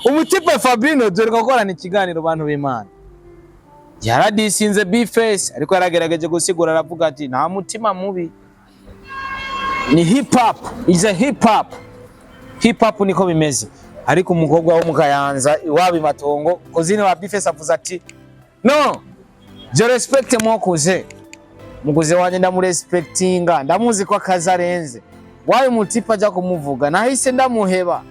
Umutipe Fabrino dore gukorana ikiganiro bantu b'Imana. Yaradisinze B-Face ariko yaragerageje gusigura aravuga ati nta mutima mubi. Ni hip hop, is a hip hop. Hip hop niko bimeze. Ariko umukobwa wo mukayanza iwabi matongo Cousine wa B-Face avuze ati no, je respect mo kuze. Muguze wanje ndamurespectinga, ndamuzi ko akazarenze. Waye mutipa aja kumuvuga nahise ndamuheba.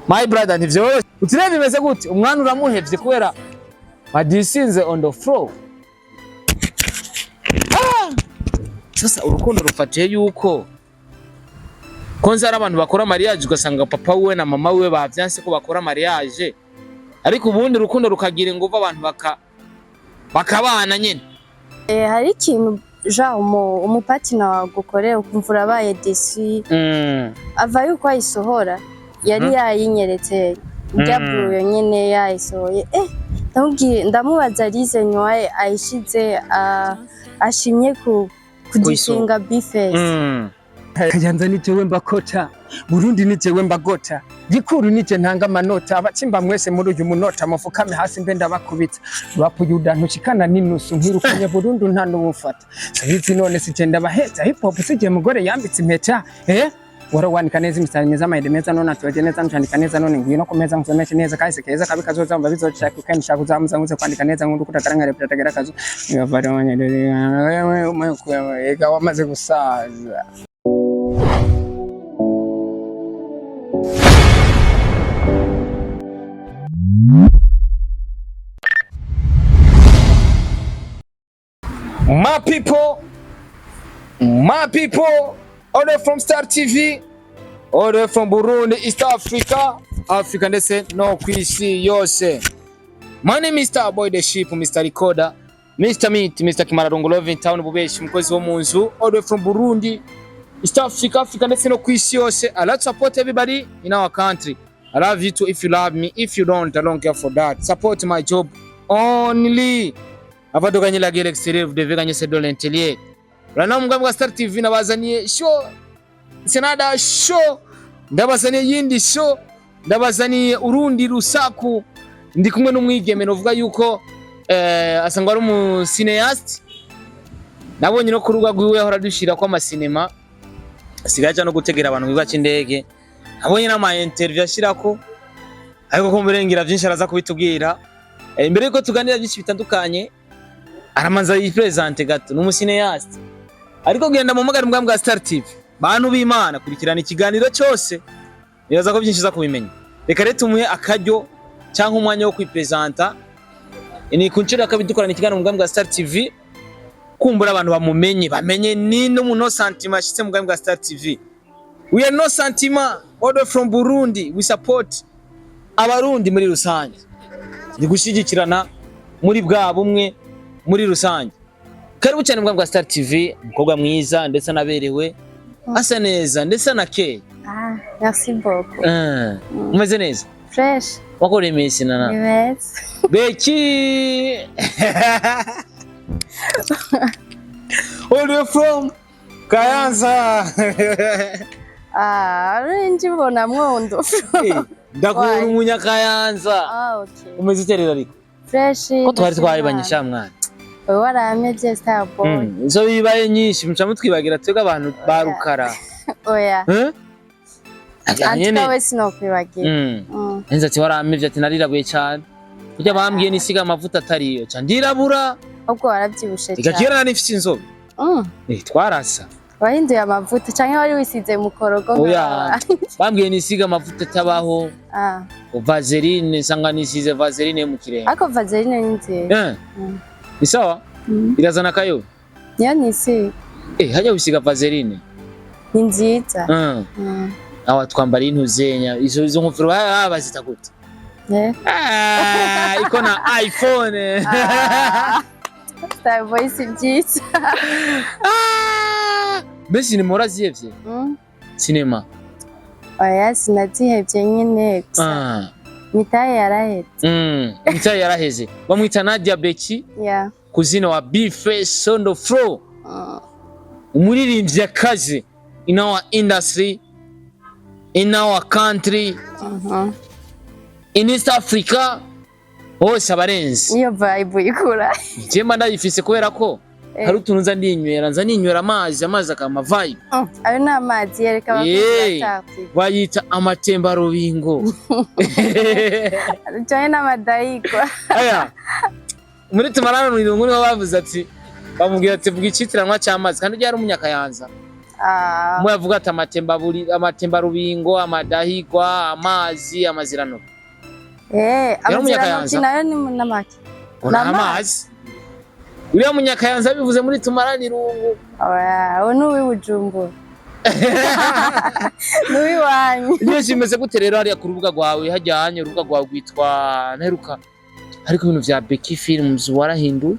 My brother ntivyo utirebe bimeze gute umwana uramuhevye kubera badisinze on the floor. Sasa urukundo rufatiye yuko konza ari abantu bakora mariage ugasanga papa we na mama we bavyanse ko bakora mariage ariko ubundi urukundo rukagira inguvu abantu bakabana nyene. Hari ikintu umupatina wagukorera ukumva urabaye desi ava yuko ayisohora yari yayinyeretse byabuye nyene yayisohoye ndamubaza rize nywaye ayishize ashimye kudisinga B-Face. Kayanza ni jewe mbakota, Burundi ni jewe mbagota, Gikuru ni je ntanga amanota, abacimba mwese muri uyu munota mufukame hasi mbe ndabakubitsa, bapuyuda ntushikana n'inusu nkirukanye Burundi nta n'ubufata. Sabizi none sicenda baheza hip hop sije mugore yambitse impeta, waro wanika neza imisani meza mayide meza none atoje neza ncandika neza none ngwino komeza nsomeshe neza kahise keza kabi kazozamba bizochaka kandi shaka kuzamuza nguze kwandika neza ngundu kutakaranga repetagera kazo yavare wewe ega wamaze gusaza. My people, order from Star TV, order from Burundi, East Africa, Africa ndetse no kwisi yose. My name is Star Boy the Sheep, Mr. Recorder, Mr. Meat, Mr. Kimararongo Love in Town Bubeshi, mukozi wo munzu, order from Burundi, East Africa, Africa ndetse no kwisi yose. I like to support everybody in our country. I love you too if you love me. If you don't, I don't care for that. Support my job only. Abadoganye la gere exterieur deveganye sedo l'intérieur. Rana mugambwe wa Star TV nabazaniye show. Senada show. Ndabazaniye yindi show. Ndabazaniye urundi rusaku. Ndi kumwe n'umwigeme novuga yuko asanga ari mu cineast. Nabonye no kuruga gwiwe ahora dushira kwa amasinema. Sigaje no gutegera abantu biba cy'indege. Abonye nama interview ashirako. Ariko ko murengera byinshi araza kubitubwira. Imbere yuko tuganira byinshi bitandukanye. Aramanza yipresente gato n'umucineast. Ariko genda mu magari mbwa bwa Star TV. Bantu b'Imana kurikirana ikiganiro cyose. Nibaza ko byinshi za kubimenya. Reka rero tumuhe akaryo cyangwa umwanya wo kwipresenta. Ni kunchira akabidukorana ikiganiro mbwa bwa Star TV. Kumbura abantu bamenye ni no muno sentiment shitse mbwa bwa Star TV. We are no sentiment, order from Burundi. We support abarundi muri rusange. Ndi gushigikirana muri bwa bumwe muri rusange. Karibu cyane mbwa Star TV, mukobwa mwiza ndetse naberewe asa neza ndetse nakeye. Merci beaucoup. Umeze neza? Fresh. Wakore mesi nana? Yes. Beki. All you from Kayanza. Renji mbona mwondo. Ndakubona umunya Kayanza. Okay. Umeze terera ariko? Fresh. Ko twari twayibanyisha mwana. Warameje Star Boy. Zo bibaye nyinshi muca mutwibagira twega abantu barukara. Oya. Antika wese no kwibagira. Enza ati waramevye ati narirabuye cyane. Kujya bambwiye nisiga amavuta atariyo. Ca ndirabura. Ubwo warabyibushe cyane. Igakira nifite inzobe. Twarasa. Wahinduye amavuta canke wari wisize mu korogo. Oya. Bambwiye nisiga amavuta tabaho. Vaseline sanga nisize Vaseline mu kirenge. Ako Vaseline ni nziza. Ni sawa? Irazana kayo? Niyo nisi. Hajya wisiga Vaseline. Ni nziza. Awa twambara intuzenya izo nkufiro bazita gute? Iko na iPhone. Star Boy si byiza. Mbese ni moraziyevye? Cinema. Oya sinazihevye nyene gusa. Mitaye yaraheze. Mitaye yaraheze. Bamwita Nadia Beki. Yeah. Cousine wa B-Face on the floor. Umuririmbyi akaze in our industry. in our country, in East Africa, hose abarenze. Iyo vibe ikura. Jema ndayifise kubera ko hari utuntu nza ninywera amazi akama vibe. Ayo ni amazi yereka abakuzi batatu. Bayita amatemba rubingo. Cyane n'amadayiko. Aya. Muri tumarana n'ibintu niho bavuze ati bamubwira ati vuga icitiranwa cy'amazi kandi yari umunyakayanza. Mu yavuga ati amatemba rubingo, amadahigwa, amazi, amazirano. Amazirano nayo ni munamaki. Amazi. Uriya munyakayanza bivuze muri tumarana irungu. Oya, nuwi Bujumbura. Nuwi wanyu. Nyinshi imeze gute rero hariya ku rubuga rwawe hajyanye urubuga rwawe rwitwa nteruka. Ariko ibintu vya Becky Films warahinduye?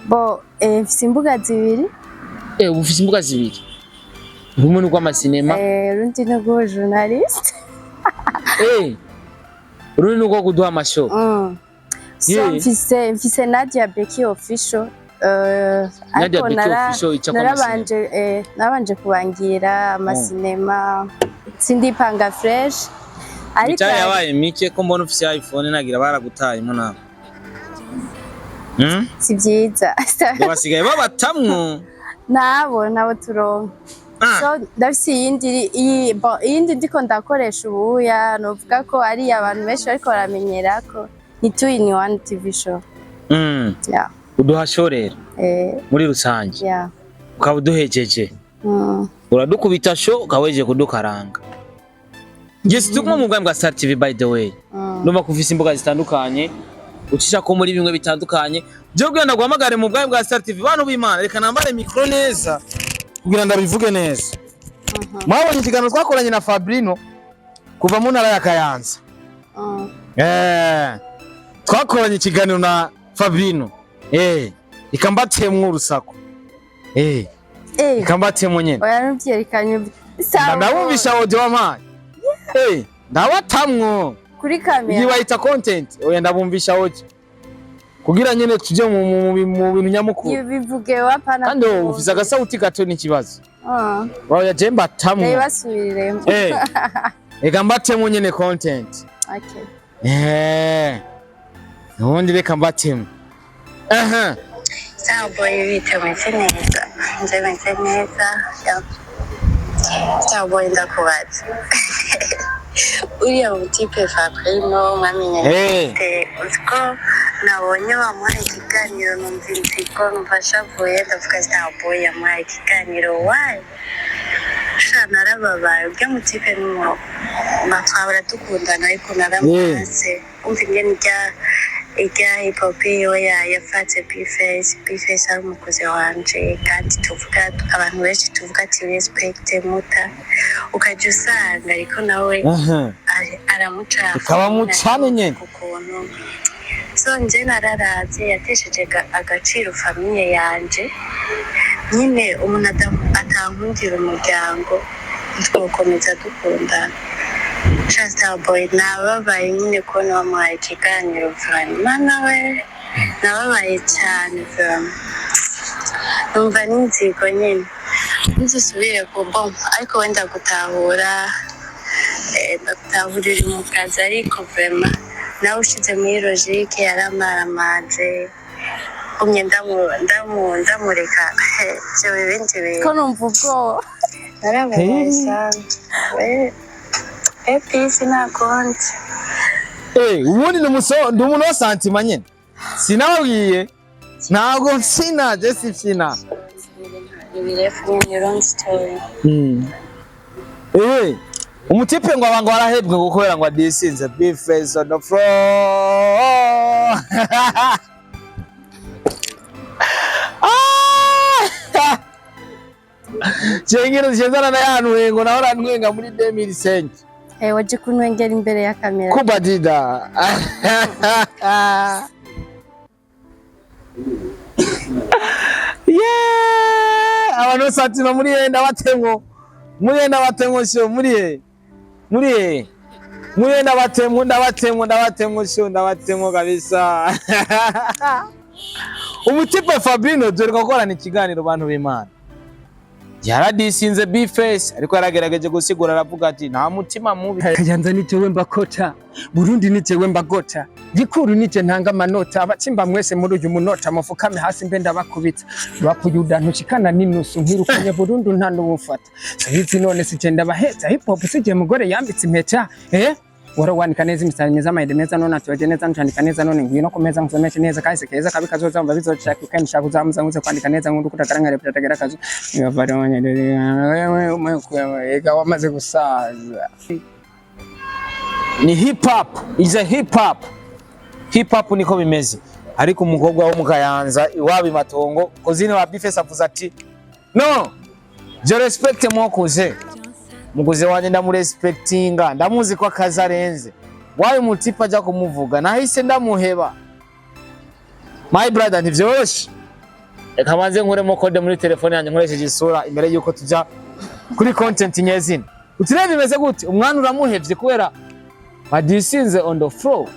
Bo, mfise imbuga zibiri. Ufise imbuga zibiri. Rumwe rw'amasinema. Rundi ni rwo journalist. Rundi ni rwo kuduha amashow. So mfise Nadia Becky official. Nadia Becky official ica kwa narabanje kubangira amasinema. Sindipanga fresh. Ariko yabaye mike ko mbona ufise iPhone nagira baragutaye mo nawe. Si byiza. Basigaye babatamwo. Nabo turonka. So ndafise iyindi ndiko ndakoresha ubuya novuga ko ari abantu benshi ariko baramenyera ko ni 2-in-1 TV show. Yeah. Uduha show rero. Muri rusange. Yeah. Ukaba uduhejeje. Uradukubita show ukaweje kudukaranga. Yes, tukuma mu bwa Star TV by the way. Ndumva kufisa imboga zitandukanye. Ucisha ko muri bimwe bitandukanye. Byo gwenda guhamagare mu bwa Star TV bantu b'Imana reka nambare micro neza. Kugira ndabivuge neza. Mwabonye ikiganiro twakoranye na Fabrino kuva mu ntara ya Kayanza. Twakoranye ikiganiro na Fabrino. Ikambatemwe urusako. Ikambatemwe nyene. Oya nuvyerekanye. Ndabumvisha audio wamaye. Ndabatamwo. Kuri kamera. Yibayita content. Oya ndabumvisha audio. Kugira nyene tuje mu bintu nyamukuru. Bivuge wapana. Kandi ufise agasauti gato n'ikibazo. Oya jemba tamwo. Ndabasubiriremo. Eka mbatemo nyene content. Okay. Ubundi reka mbatemo. Sawa boy bitameze neza. Nje meze neza. Sawa boy ndakubaza. Uriya mutipe Fabrino mwamenye utko nabonye bamuhaye ikiganiro numva inziko numfasha vuye ndavuga sawa boy yamuhaye ikiganiro wayi narababaye ubwo mutipe numo batwabura dukundana ariko naramuhase umva ingene ijya hip hop yoya yafatse Bface ari umukozi wanje kandi tuvuga abantu benshi tuvuga ati respect muta ukajya usanga ariko nawe aramuca ukaba mucane nyene ukuntu so nje nararaze yatesheje agaciro famille yanje nyine umuntu atankundira umuryango twokomeza dukundana Star boy nababaye nyine ko namuhaye ikiganiro vraiment nawe nababaye cyane vraiment numva n'inzigo nyine nzusubire ku bomba ariko wenda gutahura ndagutahurira mu kazi ariko vraiment nawe ushize muri logique yaramaramaje umye ndamureka byo bindi bintu ko numva ubwo narababaye cyane Peace na konti. Ubundi ndi umuntu wa santima nyene. Sinabwiye. Ntago nsina, just sina. Ibirefu ni long story. Umutipe ngo abantu barahebwe gukora ngo adisinze Bface on the floor. Chengero chezana na yantu ngo nahora ntwenga muri 2005. Waje kunwengera imbere ya kamera. Kubadida. Abantu satina muri yenda batemwo. Muri yenda batemwo sho muri yenda batemwo sho ndabatemwo kabisa. Umutipe Fabrino dore gukorana ikiganiro bantu b'Imana. yaradisinze Bface ariko yaragerageje gusigura aravuga ati nta mutima mubi. Kayanza ni jewe mbakota, Burundi ni jewe mbagota, Gikuru ni je ntanga amanota, abacimba mwese muri uyu munota mufukame hasi mbe ndabakubitsa, Rwapuyuda ntushikana n'inusu nkirukanye Burundi nta n'ubufata, Sabizi none sije baheta, hip hop sije mugore yambitse impeta, warawanika neza imisari meza amahede meza none atoje neza ncandika neza none ngwino kumeza nkusomeshe neza kahise keza kabi kazozamba bizoshaka kandi shaka uzamuza nguze kwandika neza nkundu kutakaranga reputategera kazo nibavare ega wamaze gusaza. Ni hip hop, is a hip hop. Hip hop niko bimeze. Ariko umukobwa wo mukayanza iwabi matongo Cousine wa Bface avuze ati no, je respect mwokoze. Muguze wanje ndamurespectinga ndamuzi ko akazarenze wayo mutipa aja kumuvuga nahise ndamuheba my brother ntivyoroshe reka manze nkuremo code muri telefone yanjye nkoresheje isura imbere yuko tuja kuri content nyezina utirebe bimeze gute umwana uramuhevye kubera badisinze on the floor.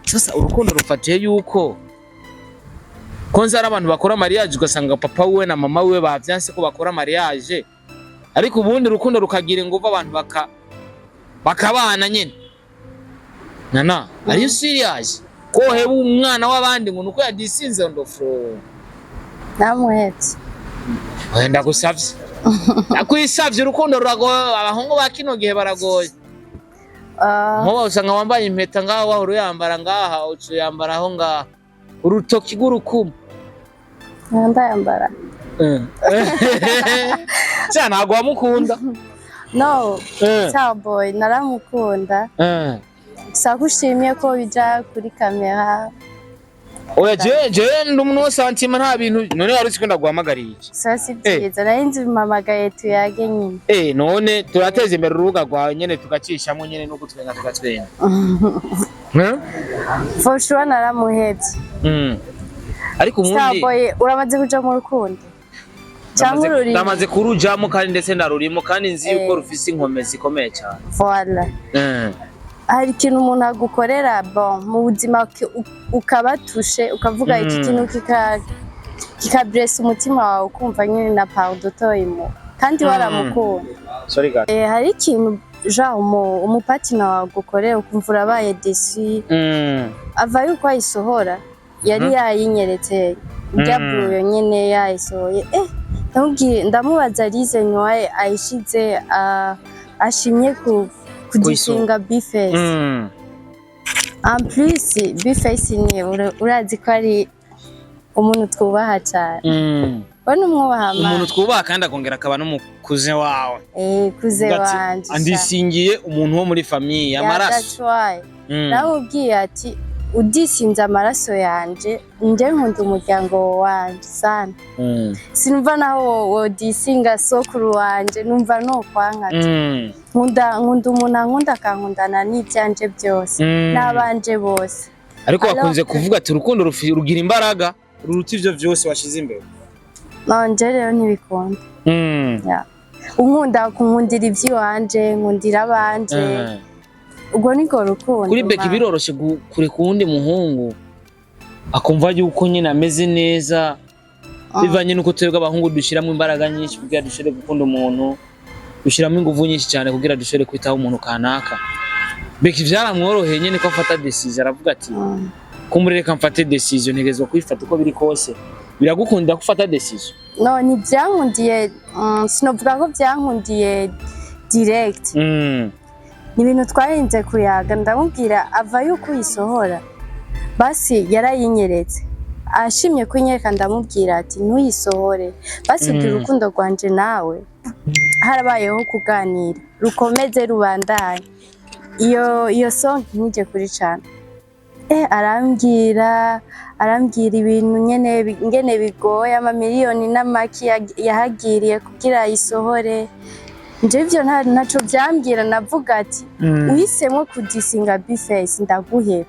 Sasa urukundo rufatiye yuko konza ari abantu bakora mariage ugasanga papa we na mama we bavyanse ko bakora mariage ariko ubundi rukundo rukagira inguvu abantu bakabana nyene nana are you serious ko heba umwana w'abandi ngo nuko yadisinze on the floor namuhetse wenda gusavye akwisavye urukundo ruragoye abahungu bakino gihe baragoye nko usanga wambaye impeta ngaho wahuru yambara ngaha ucu yambara aho ngaha urutoki rw'urukumu ndayambara cyane ntago wamukunda no boy naramukunda sakushimye ko bija kuri kamera oya je ndumuno santima nta bintu none wari ukunda guhamagariye iki sasi byiza narinzi mamagaye tuyage nyine none turateze imbere urubuga rwawe nyene tugacishamo nyene no gutwenga tugatwenga for sure naramuhebye ariko umundi boy uramaze kuja mu rukundo cyangwa ururi namaze kurujamo kandi ndetse ndarurimo kandi nzi yuko rufise inkomezi ikomeye cyane voilà hari ikintu umuntu agukorera bon mu buzima ukabatushe ukavuga iki kintu kikabresa umutima wawe ukumva nyine na pardon toyimo kandi waramukunda sorry god hari ikintu ja umupatina wawe gukorera ukumva urabaye desi ava yuko ayisohora yari yayinyeretse byabuyo nyene yayisohoye ndamubaza Lize nywaye ayishize ashimye kudisinga Bface en plus Bface ni urazi ko ari umuntu twubaha cyane bano umwubaha umuntu twubaha kandi akongera akaba no mukuze wawe kuze wanje andisingiye umuntu wo muri famille y'amaraso namubwiye ati udisinze amaraso yanje nje nkunda umuryango wanje sana sinumva naho wodisinga sokuru wanje numva no kwankati nkunda umuntu ankunda akankundana n'ibyanje byose n'abanje bose ariko bakunze kuvuga ati urukundo rugira imbaraga ruruta ivyo byose washize imbere nanje rero ntibikunda unkunda kunkundira iby'iwanje nkundira abanje ubwo niko rukundo kuri Beki biroroshe kure kuwundi muhungu akumva yuko nyine ameze neza bivanye nuko twebwe abahungu dushiramo imbaraga nyinshi kugira dushire gukunda umuntu dushiramo ingufu nyinshi cyane kugira dushire kwitaho umuntu kanaka Beki vyaramworoheye nyine ko afata decision aravuga ati kumureka mfate decision ntegezwa kwifata uko biri kose biragukunda gufata decision no ni byankundiye sinovuga ko byankundiye direct ni ibintu twarinze kuyaga ndamubwira ava yuko uyisohora basi yarayinyeretse ashimye kunyereka ndamubwira ati ntuyisohore basi ubwira urukundo rwanje nawe harabayeho kuganira rukomeze rubandanye iyo song nije kuri cyane arambwira ibintu ngene bigoye amamiliyoni n'amaki yahagiriye kugira ayisohore Njevyo ntaco byambwira navuga ati uhisemo kudisinga Bface ndaguhera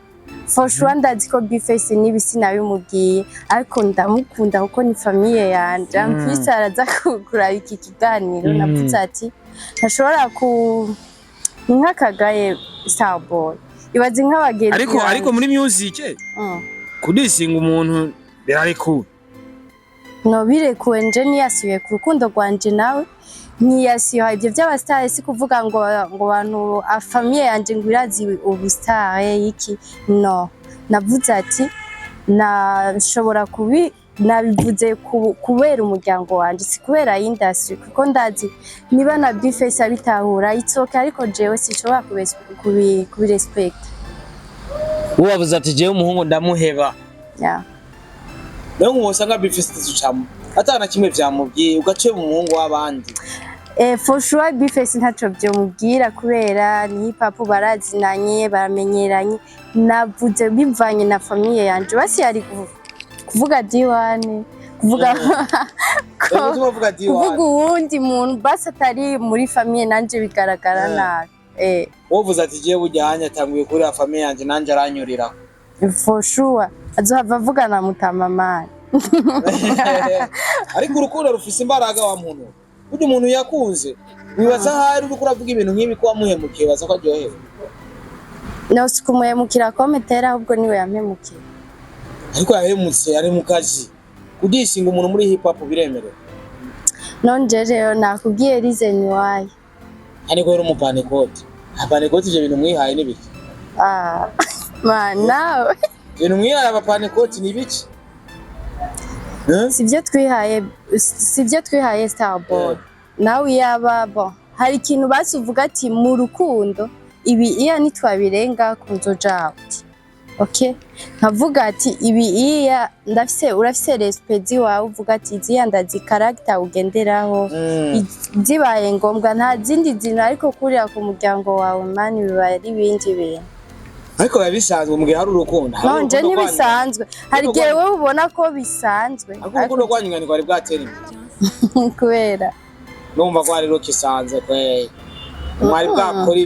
for sure ndazi ko Bface nibisi nabimubwiye ariko ndamukunda kuko ni famille yanje ampisi araza kugura iki kiganiro navuze ati ntashobora nkakagaye Starboy ibaze nk'abagenzi ariko muri music kudisinga umuntu birari cool no birekuwe nje niyasuye ku rukundo rwanje nawe ntiyasiha ibyo by'abastare si kuvuga ngo abantu afamiye yanje ngo irazi ubustare iki no navuze ati nashobora nabivuze kubera umuryango wanje si kubera industry kuko ndazi niba na Bface abitahura itsoke ariko jewe sinshobora kubirespect. Uwavuze ati jewe umuhungu ndamuheba. Yeah. Rero ngusanga Bface tucamo atana kimwe vyamubwiye ugace umuhungu w'abandi. For sure Bface ntaco byomubwira kubera ni hip hop barazinanye baramenyeranye navuze bivanye na famille yanje basi yari kuvuga D1 kuvuga kuvuga uwundi muntu basi atari muri famille nanje bigaragara nabi. Wovuze ati je bujyanye atanguye kuri famille yanje nanje aranyurira. For sure azohava avugana mutamamana. Ariko urukundo rufise imbaraga wa muntu. Burya umuntu yakunze wibaza hari uri kuravuga ibintu nk'ibi ko wamuhemukiye baza ko aryohewe. No sikumuhemukira kometera ahubwo niwe yampemukira. Ariko yahemutse ari mu kazi kugishinga umuntu muri hip hop biremerewe. Nonje rero nakubwiye reason why. Ariko rero umupanekoti apanekoti je bintu mwihaye nibiki? Man nawe bintu mwihaye abapanekoti nibiki? Sibyo twihaye Starboy. Nawe yaba bon hari ikintu basuvuga ati mu rukundo ibi iya nitwabirenga kunzoja out. Okay? Nkavuga ati ibi iya urafise respect wawe uvuga ati ziya ndazi character ugenderaho zibaye ngombwa nta zindi zino ariko kurira ku muryango wawe mani bibaye ibindi bintu. Ariko yabisanzwe mugihe hari urukundo. Nonje ntibisanzwe. Hari gihe wewe ubona ko bisanzwe. Ariko urukundo rwanyingani kwari bwatera imbere. Kubera. Numva ko ari rokisanze kwe. Mwari bwakora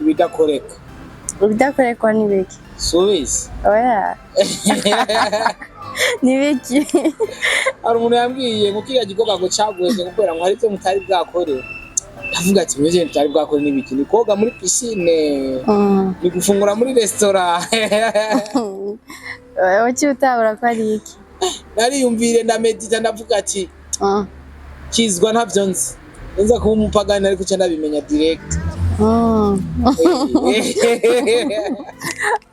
ibidakoreka. Ibidakorekwa ni biki? Subize. Oya. Ni biki? Ari umuntu yambwiye ngo kiriya gikorwa ngo caguye kubera ngo hari byo mutari bwakore. Avuga ati mweje mutari bwakore n'ibiki ni koga muri piscine. Ni gufungura muri restaurant. Wachi utahura ko ari iki? Nari yumvire ndamedita ndavuga ati kizwa ntavyo nzi. Nza kuba umupagani ariko cyane abimenya direct.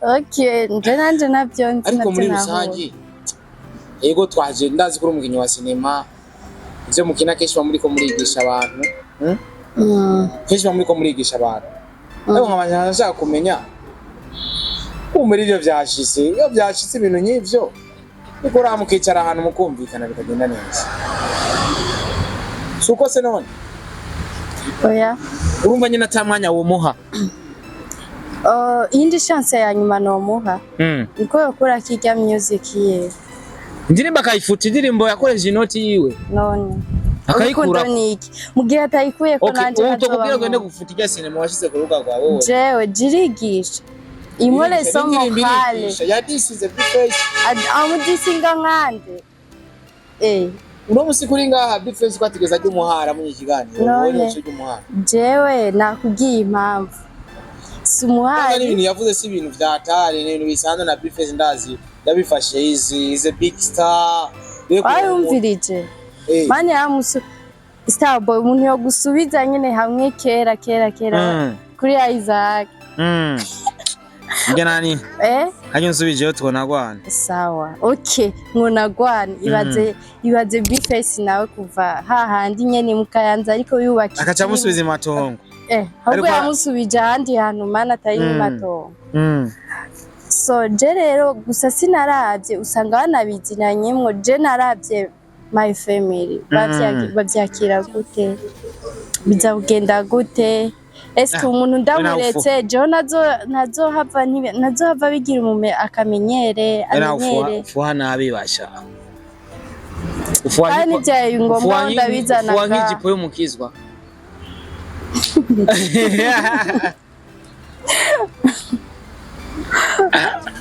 Okay, nje navyo nzi. Ariko muri rusangi ego twaje ndazi kuri umukinyi wa cinema ivyo mukina kesho muri ko murigisha abantu. Kesho muri ko murigisha abantu. Ariko nkabanya nashaka kumenya umuri ivyo vyashise. Iyo vyashise ibintu nk'ivyo niko ramukicara ahantu mukumvikana bikagenda neza. Suko se none? Oya. Urumva nyina tamwanya wo muha. Indi chance ya nyuma no muha. Niko yakora kijya music ye. Indirimbo akayifuta indirimbo yakoreje inoti yiwe. None. Akayikura niki. Mugihe atayikuye ko nanje nazo. Utokubwira ngo gufuta ijya sinema washize ku rubuga rwa wowe. Jewe jirigisha. Imole somo kale. Yadisize Bface. Amudisinga nkande. Uno musikuri ngaha Bface kwatigeza ajya umuhara mu kiganiro. None jewe nakugiye impamvu. Sumuhari. Ari ibintu yavuze si ibintu vyatari n'ibintu bisanzwe na Bface ndazi yabifashe is a big star. Ayumvirije. Mani yamusu Starboy umuntu yo gusubiza nyene hamwe kera kuri Isaac. Nge nani? Hanyo nsubije tubona gwana. Sawa. Okay, nkona gwana ibaze Bface nawe kuva hahandi nyene mukayanza ariko yubaki. Akaca musubiza matongo. Ahubwo yamusubije ahandi hantu mana atari mu matongo. So je rero gusa sinaravye usanga banabizinanyemwo je naravye my family bavyakira gute bizagenda gute eske umuntu ndamuretse je nazohava bigira umume akamenyere amenyere fuha nabibasha ufuha ni byaye ngomba ndabizana ufuha nk'ijipo y'umukizwa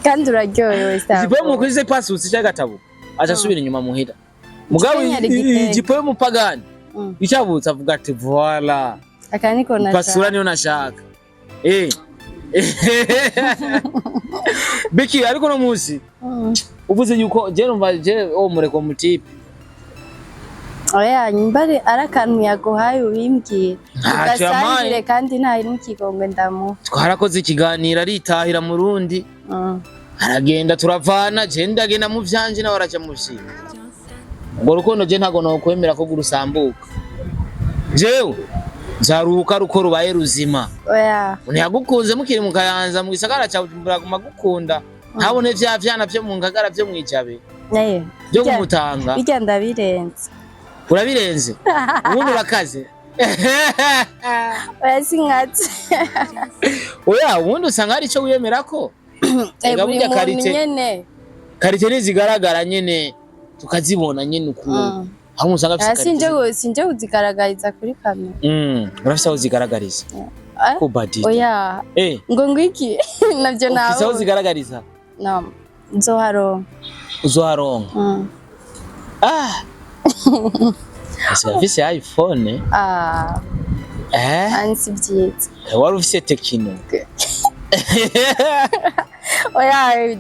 kandi uraryohewe cyane ijipo y'umukizwa pasutse cy'agatabo atasubira inyuma muhira mugabo ijipo y'umupagani icabutse avuga ati voilà akaniko nashaka pasura niyo nashaka Biki ariko no muzi uvuze yuko je numva je mureko mutipe oya nyumbare arakantu yaguhaye ubimbwira ugasangire kandi nta n'ikigongwe ndamu twarakoze ikiganiro aritahira mu rundi aragenda turavana je ndagenda mu vyanje nawe araja mu vyi ngo rukondo je ntago no kwemera ko gurusambuka jewe nzaruhuka ruko rubaye ruzima oya uniyagukunze mukiri mu Kayanza mu gisagara cya Bujumbura gumagukunda ntabone vya vyana vyo mu ngagara vyo mwijabe byo kumutanga bijya ndabirenze urabirenze ubundi urakaze oya sinkatse oya ubundi usanga hari ico wiyemera ko burya karite nizigaragara nyene tukazibona nyene ukuntu aho musanga afite sinje uzigaragariza kuri kamera urafite aho zigaragariza ko badi oya ngo ngwiki navyo nawe ufite aho zigaragariza uzoharonka ufise iPhone ansi byiza wari ufise Tekino oya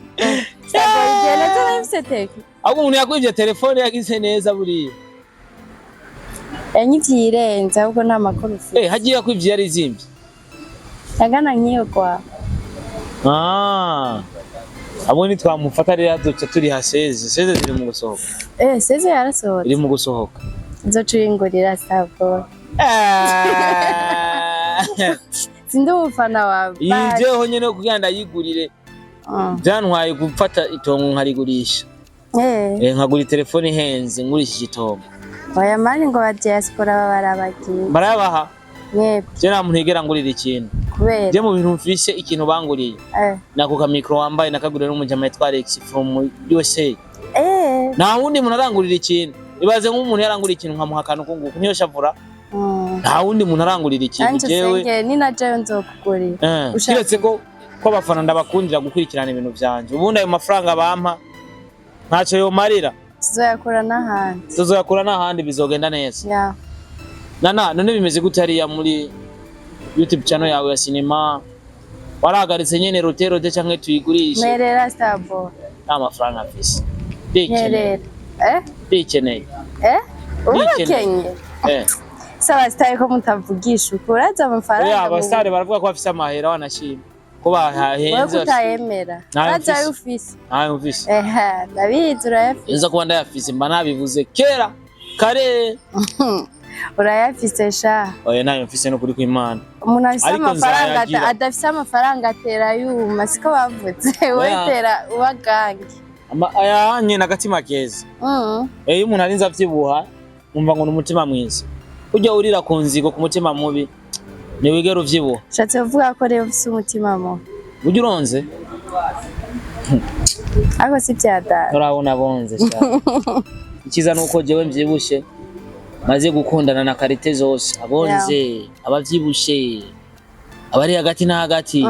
sabo igene ufise Tekino ahubwo umuntu yakwivye telefone yagize neza buriya yanyivyirenze ahubwo nta makuru ufite hagiye kwivye yari zimvye yagana nkiyo kwa abo ni twamufata rero Yatutse turi haseze ziri mu gusohoka seze yarasohoka iri mu gusohoka nzocuyingurira sabo sindi umufana wawe yijeho nyene kugenda yigurire byantwaye gufata itongo nkarigurisha nkagura telefone ihenze ngurishije itongo oya mani ngo ba diaspora barabagiye barabaha yego je nta muntu yigera ngurira ikintu kubera je mu bintu mfise ikintu banguriye nako ka micro wambaye nakagurira n'umujama yitwa Alex from USA nta wundi muntu arangurira ikintu ibaze nk'umuntu yarangurira ikintu nkamuhakana uko nguko niyo shavura nta wundi muntu arangurira ikintu jewe ni na je nzokugurira ushiretse ko abafana ndabakundira gukurikirana ibintu vyanje ubundi ayo mafaranga bampa ntacyo yo marira tuzoyakura n'ahandi bizogenda neza none bimeze gute hariya muri YouTube channel yawe ya sinema warahagaritse nyene rote canke tuyigurishe merera stabo nta mafaranga afise dikeneye urakenye sawa style ko mutavugisha ukuraza amafaranga ya abasare baravuga ko bafise amahera wanashima ko bahenze utayemera uraza ufise ufise ndabizi urayafise nza kuba ndayafise mba nabivuze kera kare urayafise sha oya nayo mfise no kuri kw'Imana umuntu afise amafaranga adafise amafaranga atera yuma siko bavuze wetera ubagange aya nyene agatima keza umuntu arinze avyibuha umva ngo n'umutima mwiza ujya urira ku nzigo ku mutima mubi ni wigero vyibuha shatse uvuga ko rero ufise umutima mubi ujya uronze ariko si byadara urabona bonze sha ikiza nuko jewe mvyibushe maze gukundana na karite zose abonze abavyibushe abari hagati na hagati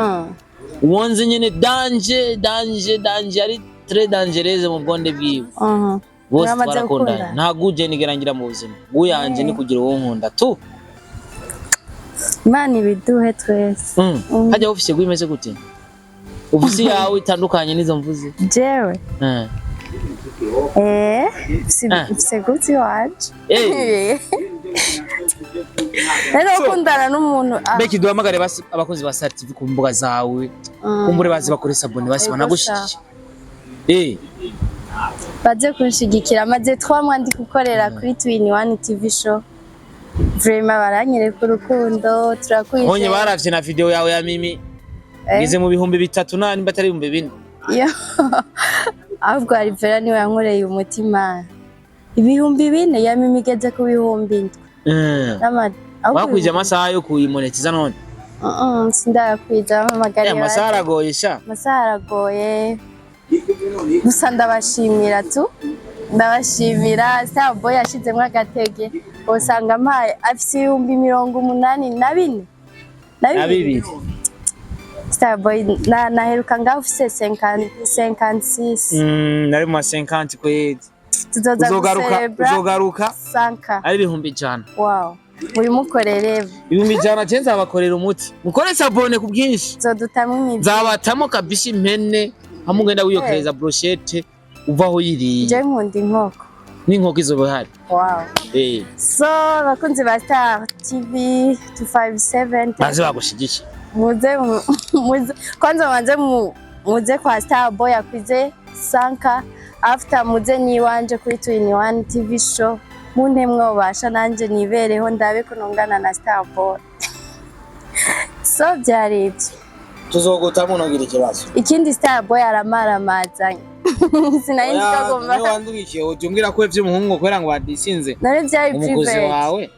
uwonze nyene danje ari très dangereuse mu bwonde bwiwe bose barakundana ntaguje nigerangira mu buzima guyanje ni kugira uwo nkunda tu Imana ibiduhe twese hajya ufise gwimeze gute ufise yawe itandukanye nizo mvuze jewe ufise gute waje rero ukundana n'umuntu beki duhamagare abakozi ba certificate ku mbuga zawe kumbure bazi bakoresha abone basi banagushije baje kunshigikira maze twamwandi gukorera kuri Twin One TV show vraiment baranyereka urukundo turakwije onye baravye na video yawe ya Mimi ngize mu bihumbi 3 nani batari 4 ahubwo Alivera niwe yankoreye umutima ibihumbi 4 ya Mimi igeze ku bihumbi 7 wakwije amasaha yo kuyimonetiza none sindakwija amagari amasaha aragoye sha amasaha aragoye gusa ndabashimira ndabashimira Starboy yashizemwe agatege usanga mpaye afise 84 na bibiri Starboy naheruka ngaho ufise 56 nari mu 50 kwezi uzogaruka sanka ari ibihumbi 100 wow muri mukorere ibihumbi 100 cenza abakorera umuti mukore sabone ku bwinshi zodutamwe imizi zabatamo kabisa impene hamugenda wiyokereza brochette uvaho yiriye je nkunda inkoko n'inkoko izo bahari. Wow. So bakunzi ba Star TV 257 baze bagushigikiye. Muze kwanza muze kwa Star Boy akwize sanka after muze niwanje kuri 2-in-1 TV show muntemwe ubasha nanje nibereho ndabe ko nongana na Star Boy. So byaribye tuzogutamo nogira ikibazo. Ikindi Star Boy aramaramaza sinayindi kagomba wandwikiye ujumbwira ko ivyo umuhungu kwera ngo wadisinze none byari umukozi wawe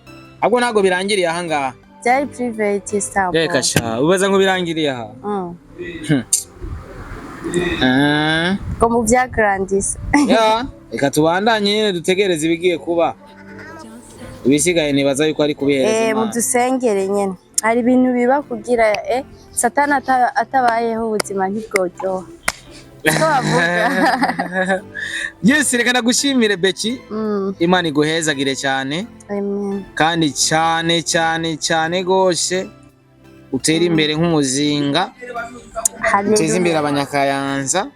ahubwo nago birangiriye aha ngaha byari private Star Boy reka sha ubaza ngo birangiriye aha ko mu bya grandis ya reka tubandanye nyene dutegereze ibigiye kuba ibisigaye nibaza yuko ari kubihereza mu dusengere nyene hari ibintu biba kugira satana atabayeho ubuzima ntibwojyo Yes, reka ndagushimire Beki. Imana iguhezagire cyane. Amen. Kandi cyane gose utera imbere nk'umuzinga. Uteza imbere abanyakayanza.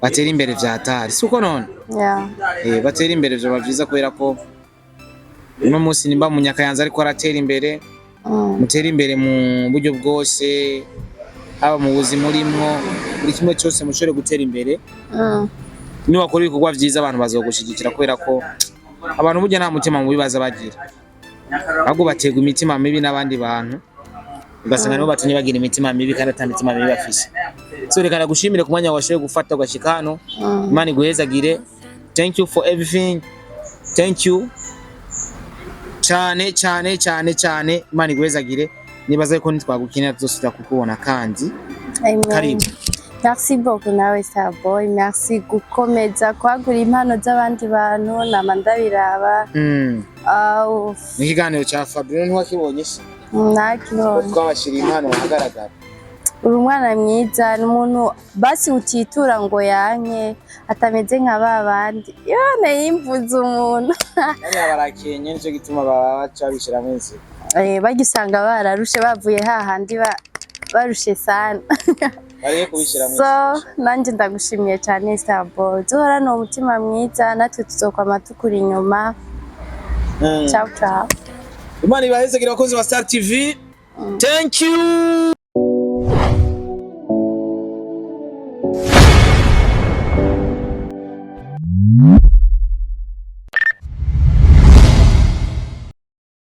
Batera imbere vyatari. Suko none? Yeah. Batera imbere byo bavyiza kubera ko uno munsi nimba mu nyakayanza ariko aratera imbere. Mutera imbere mu buryo bwose. Aba mu buzima urimo buri kimwe cyose mushore gutera imbere. Ni wakora ibikorwa vyiza abantu bazogushigikira kubera ko abantu burya nta mutima mu bibaza bagira. Ahubwo batega imitima mibi n'abandi bantu. Ugasanga nibo batunye bagira imitima mibi kandi atamitima mibi bafise. So reka ndagushimire ku mwanya washoye gufata ugashika hano. Imana iguhezagire. Thank you for everything. Thank you. Cyane Imana iguhezagire. Nibaza ko nitwagukinira tuzosubira kukubona kandi. Karibu. Merci beaucoup nawe Star Boy. Merci gukomeza kwagura impano z'abandi bantu namandabiraba. Ikiganiro cha Fabio ntiwakibonye se? Nakibonye. Twabashira impano hagaragara. Uri umwana mwiza n'umuntu basi utitura ngo yanke atameze nka babandi. Yone yimvuza umuntu. Ari abarakenye nico gituma baca bishira mwese. Bagisanga bararushe bavuye hahandi barushe sana. So nanje ndagushimiye cyane Star Boy. Duhora no umutima mwiza natwe tuzokwama tukuri inyuma. Ciao. Imana ibaheze gira abakozi ba Star TV. Thank you.